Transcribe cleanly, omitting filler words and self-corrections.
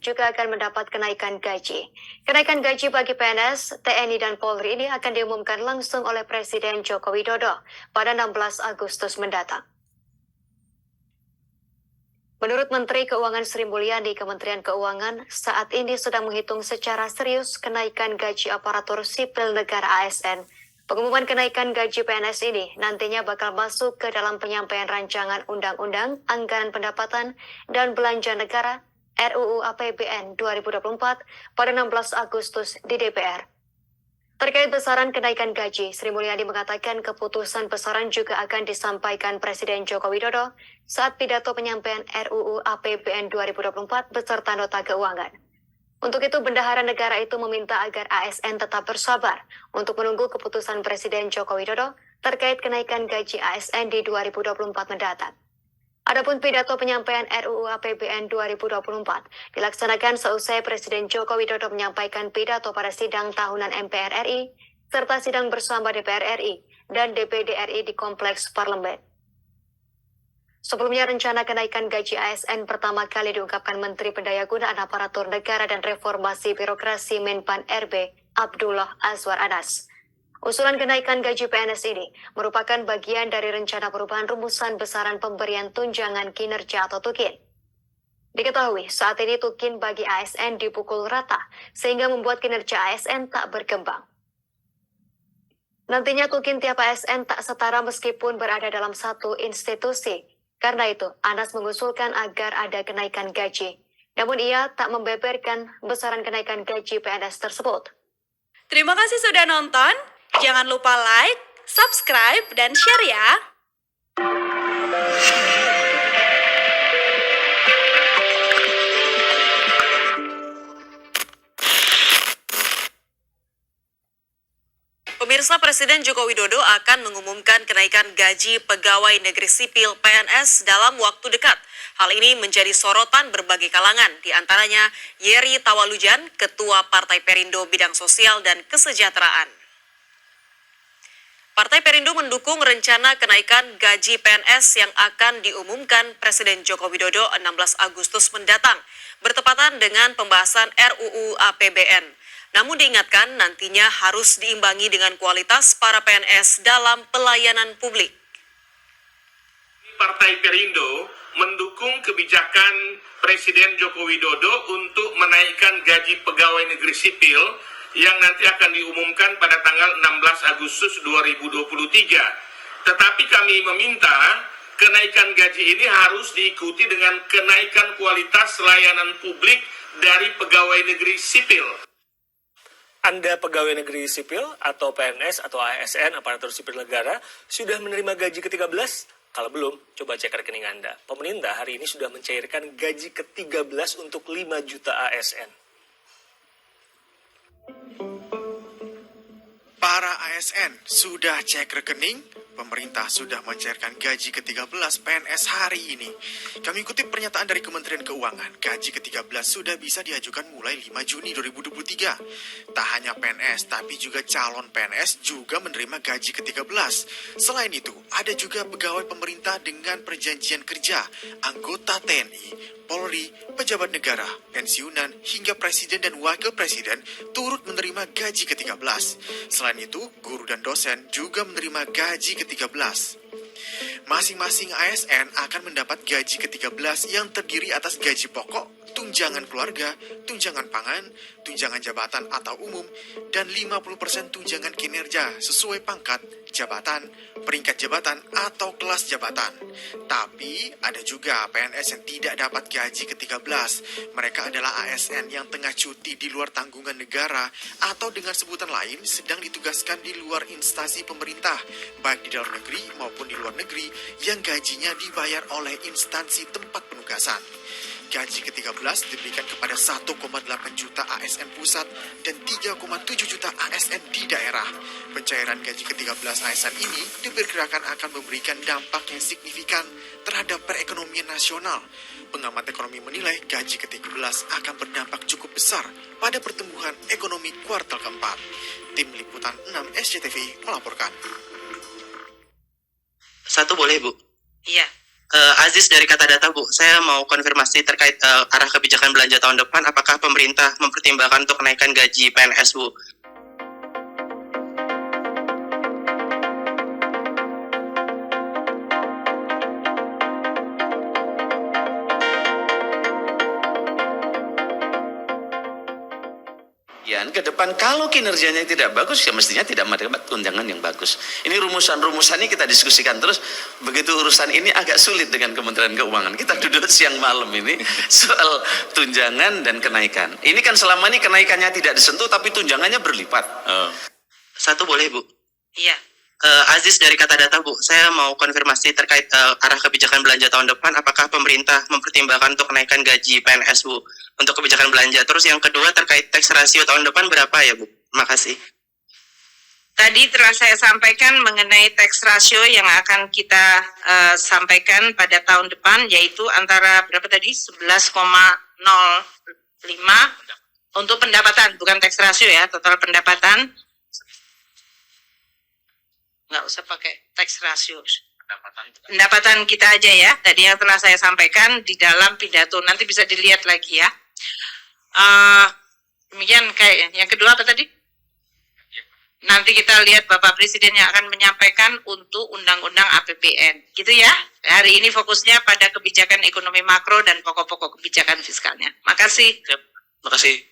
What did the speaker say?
juga akan mendapat kenaikan gaji. Kenaikan gaji bagi PNS, TNI, dan Polri ini akan diumumkan langsung oleh Presiden Joko Widodo pada 16 Agustus mendatang. Menurut Menteri Keuangan Sri Mulyani, Kementerian Keuangan saat ini sedang menghitung secara serius kenaikan gaji aparatur sipil negara ASN. Pengumuman kenaikan gaji PNS ini nantinya bakal masuk ke dalam penyampaian rancangan Undang-Undang Anggaran Pendapatan dan Belanja Negara RUU APBN 2024 pada 16 Agustus di DPR. Terkait besaran kenaikan gaji, Sri Mulyani mengatakan keputusan besaran juga akan disampaikan Presiden Joko Widodo saat pidato penyampaian RUU APBN 2024 beserta nota keuangan. Untuk itu, Bendahara Negara itu meminta agar ASN tetap bersabar untuk menunggu keputusan Presiden Joko Widodo terkait kenaikan gaji ASN di 2024 mendatang. Adapun pidato penyampaian RUU APBN 2024 dilaksanakan seusai Presiden Joko Widodo menyampaikan pidato pada sidang tahunan MPR RI serta sidang bersama DPR RI dan DPD RI di Kompleks Parlemen. Sebelumnya, rencana kenaikan gaji ASN pertama kali diungkapkan Menteri Pendayagunaan Aparatur Negara dan Reformasi Birokrasi Menpan RB Abdullah Azwar Anas. Usulan kenaikan gaji PNS ini merupakan bagian dari rencana perubahan rumusan besaran pemberian tunjangan kinerja atau TUKIN. Diketahui saat ini TUKIN bagi ASN dipukul rata sehingga membuat kinerja ASN tak berkembang. Nantinya TUKIN tiap ASN tak setara meskipun berada dalam satu institusi. Karena itu, Anas mengusulkan agar ada kenaikan gaji. Namun ia tak membeberkan besaran kenaikan gaji PNS tersebut. Terima kasih sudah nonton. Jangan lupa like, subscribe, dan share ya. Pemirsa, Presiden Joko Widodo akan mengumumkan kenaikan gaji pegawai negeri sipil PNS dalam waktu dekat. Hal ini menjadi sorotan berbagai kalangan, di antaranya Yeri Tawalujan, Ketua Partai Perindo Bidang Sosial dan Kesejahteraan. Partai Perindo mendukung rencana kenaikan gaji PNS yang akan diumumkan Presiden Joko Widodo 16 Agustus mendatang, bertepatan dengan pembahasan RUU APBN. Namun diingatkan nantinya harus diimbangi dengan kualitas para PNS dalam pelayanan publik. Partai Perindo mendukung kebijakan Presiden Joko Widodo untuk menaikkan gaji pegawai negeri sipil yang nanti akan diumumkan pada tanggal 16 Agustus 2023. Tetapi kami meminta kenaikan gaji ini harus diikuti dengan kenaikan kualitas layanan publik dari pegawai negeri sipil. Anda pegawai negeri sipil atau PNS atau ASN, aparatur sipil negara, sudah menerima gaji ke-13? Kalau belum, coba cek rekening Anda. Pemerintah hari ini sudah mencairkan gaji ke-13 untuk 5 juta ASN. Para ASN sudah cek rekening? Pemerintah sudah mencairkan gaji ke-13 PNS hari ini. Kami kutip pernyataan dari Kementerian Keuangan, gaji ke-13 sudah bisa diajukan mulai 5 Juni 2023. Tak hanya PNS, tapi juga calon PNS juga menerima gaji ke-13. Selain itu, ada juga pegawai pemerintah dengan perjanjian kerja, anggota TNI, Polri, pejabat negara, pensiunan, hingga presiden dan wakil presiden turut menerima gaji ke-13. Selain itu, guru dan dosen juga menerima gaji ke-13. Masing-masing ASN akan mendapat gaji ke-13 yang terdiri atas gaji pokok, tunjangan keluarga, tunjangan pangan, tunjangan jabatan atau umum, dan 50% tunjangan kinerja sesuai pangkat, jabatan, peringkat jabatan, atau kelas jabatan. Tapi ada juga PNS yang tidak dapat gaji ke-13. Mereka adalah ASN yang tengah cuti di luar tanggungan negara atau dengan sebutan lain sedang ditugaskan di luar instansi pemerintah, baik di dalam negeri maupun di luar negeri, yang gajinya dibayar oleh instansi tempat penugasan. Gaji ke-13 diberikan kepada 1,8 juta ASN pusat dan 3,7 juta ASN di daerah. Pencairan gaji ke-13 ASN ini diperkirakan akan memberikan dampak yang signifikan terhadap perekonomian nasional. Pengamat ekonomi menilai gaji ke-13 akan berdampak cukup besar pada pertumbuhan ekonomi kuartal keempat. Tim Liputan 6 SCTV melaporkan. Satu boleh, Bu? Iya. Aziz dari Kata Data, Bu. Saya mau konfirmasi terkait arah kebijakan belanja tahun depan. Apakah pemerintah mempertimbangkan untuk kenaikan gaji PNS, Bu? Ya, ke depan kalau kinerjanya tidak bagus ya mestinya tidak mendapat tunjangan yang bagus. Ini rumusan-rumusannya kita diskusikan terus. Begitu urusan ini agak sulit dengan Kementerian Keuangan. Kita duduk siang malam ini soal tunjangan dan kenaikan. Ini kan selama ini kenaikannya tidak disentuh tapi tunjangannya berlipat. Satu boleh, Bu? Iya. Aziz dari Kata Data, Bu. Saya mau konfirmasi terkait arah kebijakan belanja tahun depan. Apakah pemerintah mempertimbangkan untuk kenaikan gaji PNS, Bu? Untuk kebijakan belanja. Terus yang kedua terkait tax ratio tahun depan berapa ya, Bu? Makasih. Tadi telah saya sampaikan mengenai tax ratio yang akan kita sampaikan pada tahun depan, yaitu antara berapa tadi? 11,05 untuk pendapatan, bukan tax ratio ya, total pendapatan. Nggak usah pakai tax ratio. Pendapatan kita aja ya, tadi yang telah saya sampaikan di dalam pidato, nanti bisa dilihat lagi ya. Demikian kayaknya. Yang kedua apa tadi? Nanti kita lihat Bapak Presiden yang akan menyampaikan untuk Undang-Undang APBN. Gitu ya. Hari ini fokusnya pada kebijakan ekonomi makro dan pokok-pokok kebijakan fiskalnya. Makasih. Makasih.